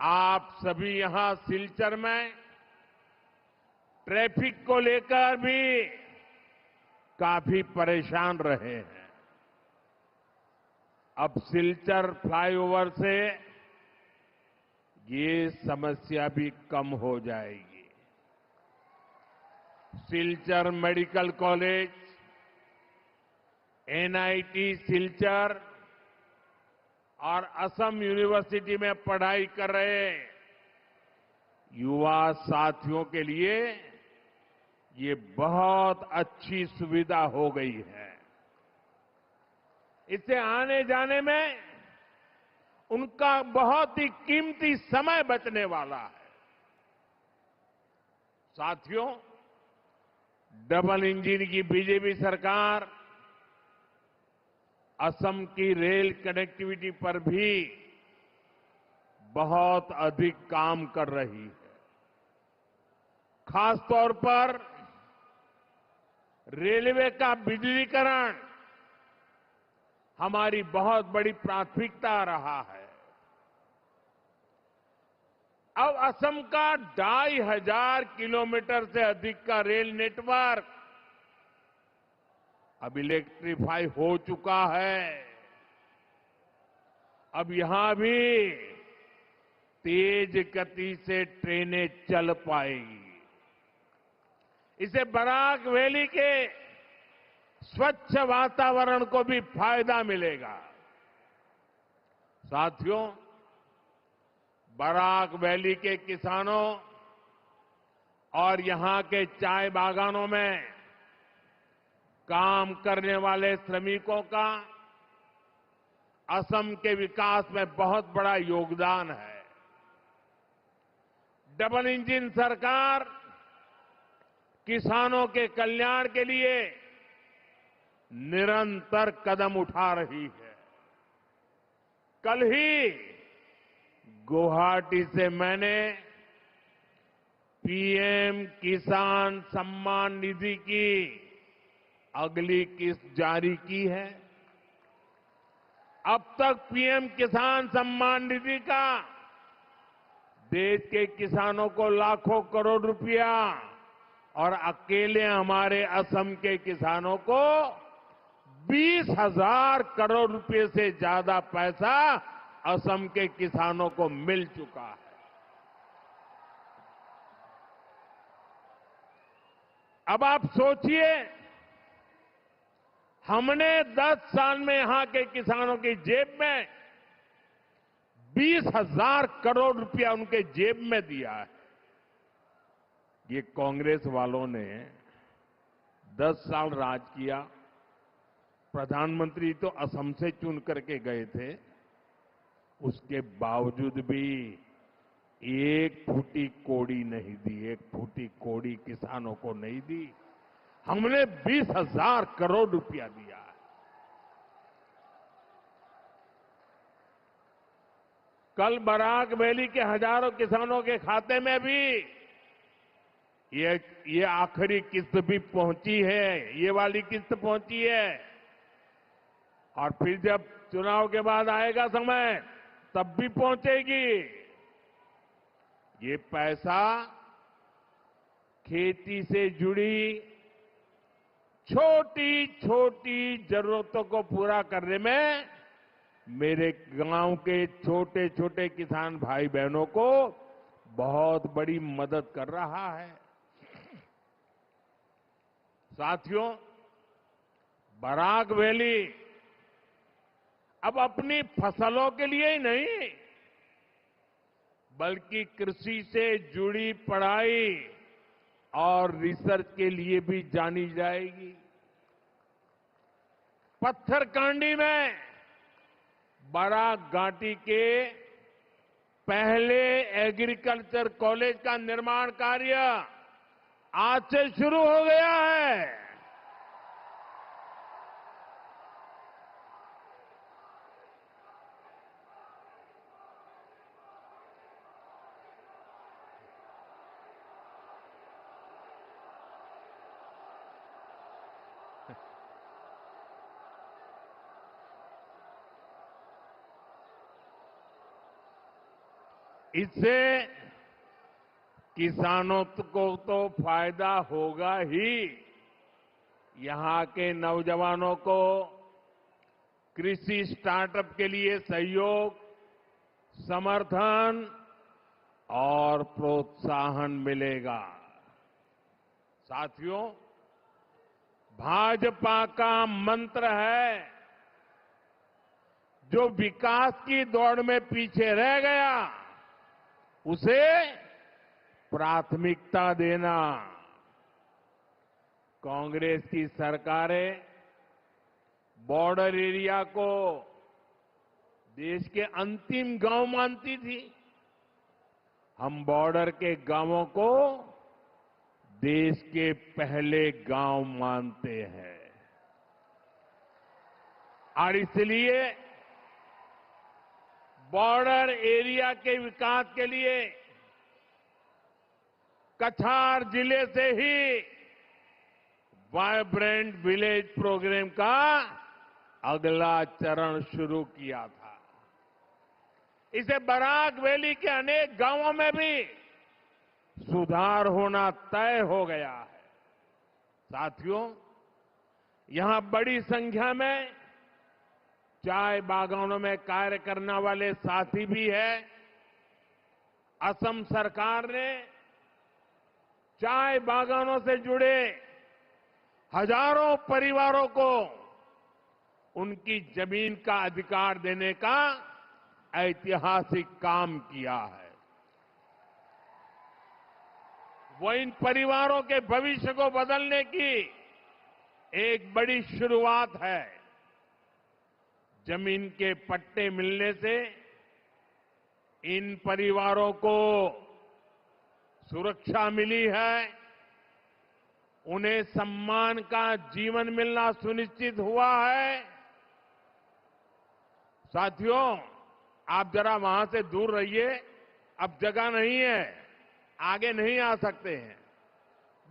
आप सभी यहां सिलचर में ट्रैफिक को लेकर भी काफी परेशान रहे हैं। अब सिलचर फ्लाईओवर से ये समस्या भी कम हो जाएगी। Silchar medical college, NIT Silchar और असम यूनिवर्सिटी में पढ़ाई कर रहे युवा साथियों के लिए ये बहुत अच्छी सुविधा हो गई है। इससे आने जाने में उनका बहुत ही कीमती समय बचने वाला है। साथियों, डबल इंजन की बीजेपी सरकार असम की रेल कनेक्टिविटी पर भी बहुत अधिक काम कर रही है। खासतौर पर रेलवे का बिजलीकरण हमारी बहुत बड़ी प्राथमिकता रहा है। अब असम का 2500 किलोमीटर से अधिक का रेल नेटवर्क अब इलेक्ट्रीफाई हो चुका है। अब यहां भी तेज गति से ट्रेनें चल पाएगी। इससे बराक वैली के स्वच्छ वातावरण को भी फायदा मिलेगा। साथियों, बराक वैली के किसानों और यहां के चाय बागानों में काम करने वाले श्रमिकों का असम के विकास में बहुत बड़ा योगदान है। डबल इंजन सरकार किसानों के कल्याण के लिए निरंतर कदम उठा रही है। कल ही गुवाहाटी से मैंने पीएम किसान सम्मान निधि की अगली किस्त जारी की है। अब तक पीएम किसान सम्मान निधि का देश के किसानों को लाखों करोड़ रुपया और अकेले हमारे असम के किसानों को 20,000 करोड़ रुपए से ज्यादा पैसा असम के किसानों को मिल चुका है। अब आप सोचिए, हमने 10 साल में यहां के किसानों की जेब में 20,000 करोड़ रुपया उनके जेब में दिया है। ये कांग्रेस वालों ने 10 साल राज किया। प्रधानमंत्री तो असम से चुन करके गए थे। उसके बावजूद भी एक फूटी कोड़ी नहीं दी, एक फूटी कोड़ी किसानों को नहीं दी। हमने 20,000 करोड़ रुपया दिया है। कल बराक वैली के हजारों किसानों के खाते में भी ये आखिरी किस्त भी पहुंची है, ये वाली किस्त पहुंची है। और फिर जब चुनाव के बाद आएगा समय, तब भी पहुंचेगी। ये पैसा खेती से जुड़ी छोटी छोटी जरूरतों को पूरा करने में मेरे गांव के छोटे छोटे किसान भाई बहनों को बहुत बड़ी मदद कर रहा है। साथियों, बराक वैली अब अपनी फसलों के लिए ही नहीं, बल्कि कृषि से जुड़ी पढ़ाई और रिसर्च के लिए भी जानी जाएगी। पत्थरकांडी में बराक घाटी के पहले एग्रीकल्चर कॉलेज का निर्माण कार्य आज से शुरू हो गया है। इससे किसानों को तो फायदा होगा ही, यहां के नौजवानों को कृषि स्टार्टअप के लिए सहयोग, समर्थन और प्रोत्साहन मिलेगा। साथियों, भाजपा का मंत्र है, जो विकास की दौड़ में पीछे रह गया उसे प्राथमिकता देना। कांग्रेस की सरकारें बॉर्डर एरिया को देश के अंतिम गांव मानती थी। हम बॉर्डर के गांवों को देश के पहले गांव मानते हैं और इसलिए बॉर्डर एरिया के विकास के लिए कछार जिले से ही वाइब्रेंट विलेज प्रोग्राम का अगला चरण शुरू किया था। इसे बराक वैली के अनेक गांवों में भी सुधार होना तय हो गया है। साथियों, यहां बड़ी संख्या में चाय बागानों में कार्य करने वाले साथी भी हैं। असम सरकार ने चाय बागानों से जुड़े हजारों परिवारों को उनकी जमीन का अधिकार देने का ऐतिहासिक काम किया है। वो इन परिवारों के भविष्य को बदलने की एक बड़ी शुरुआत है। जमीन के पट्टे मिलने से इन परिवारों को सुरक्षा मिली है, उन्हें सम्मान का जीवन मिलना सुनिश्चित हुआ है। साथियों, आप जरा वहां से दूर रहिए, अब जगह नहीं है, आगे नहीं आ सकते हैं।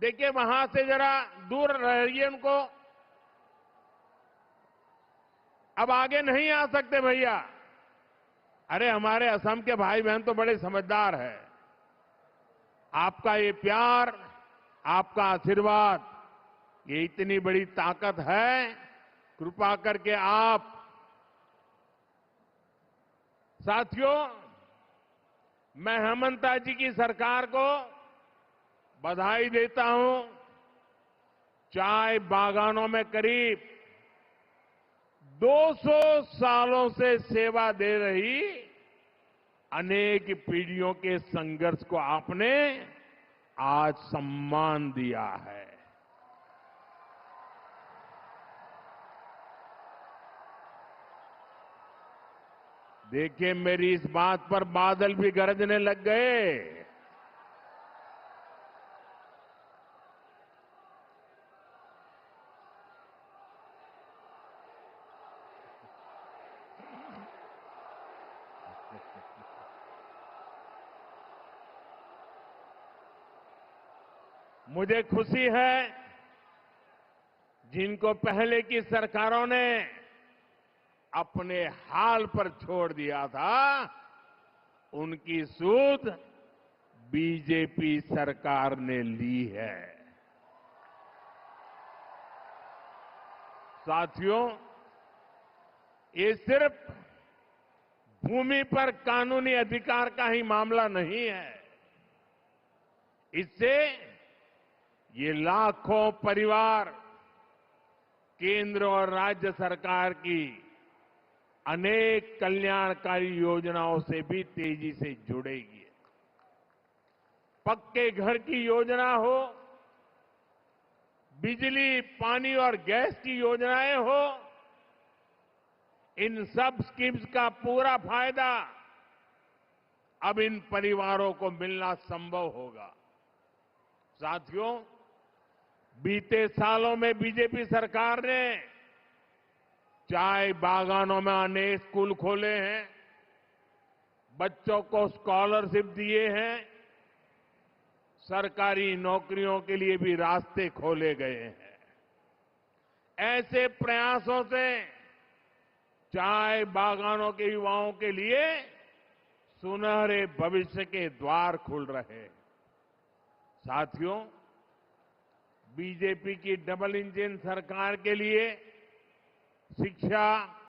देखिए, वहां से जरा दूर रहिए उनको, अब आगे नहीं आ सकते भैया। अरे, हमारे असम के भाई बहन तो बड़े समझदार हैं। आपका ये प्यार, आपका आशीर्वाद, ये इतनी बड़ी ताकत है। कृपा करके आप, साथियों, मैं हेमंता जी की सरकार को बधाई देता हूं। चाय बागानों में करीब 200 सालों से सेवा दे रही अनेक पीढ़ियों के संघर्ष को आपने आज सम्मान दिया है। देखिए, मेरी इस बात पर बादल भी गरजने लग गए। मुझे खुशी है, जिनको पहले की सरकारों ने अपने हाल पर छोड़ दिया था, उनकी सूद बीजेपी सरकार ने ली है। साथियों, ये सिर्फ भूमि पर कानूनी अधिकार का ही मामला नहीं है। इससे ये लाखों परिवार केंद्र और राज्य सरकार की अनेक कल्याणकारी योजनाओं से भी तेजी से जुड़ेगी। पक्के घर की योजना हो, बिजली, पानी और गैस की योजनाएं हो, इन सब स्कीम्स का पूरा फायदा अब इन परिवारों को मिलना संभव होगा। साथियों, बीते सालों में बीजेपी सरकार ने चाय बागानों में अनेक स्कूल खोले हैं, बच्चों को स्कॉलरशिप दिए हैं, सरकारी नौकरियों के लिए भी रास्ते खोले गए हैं। ऐसे प्रयासों से चाय बागानों के युवाओं के लिए सुनहरे भविष्य के द्वार खुल रहे हैं। साथियों, बीजेपी की डबल इंजन सरकार के लिए शिक्षा,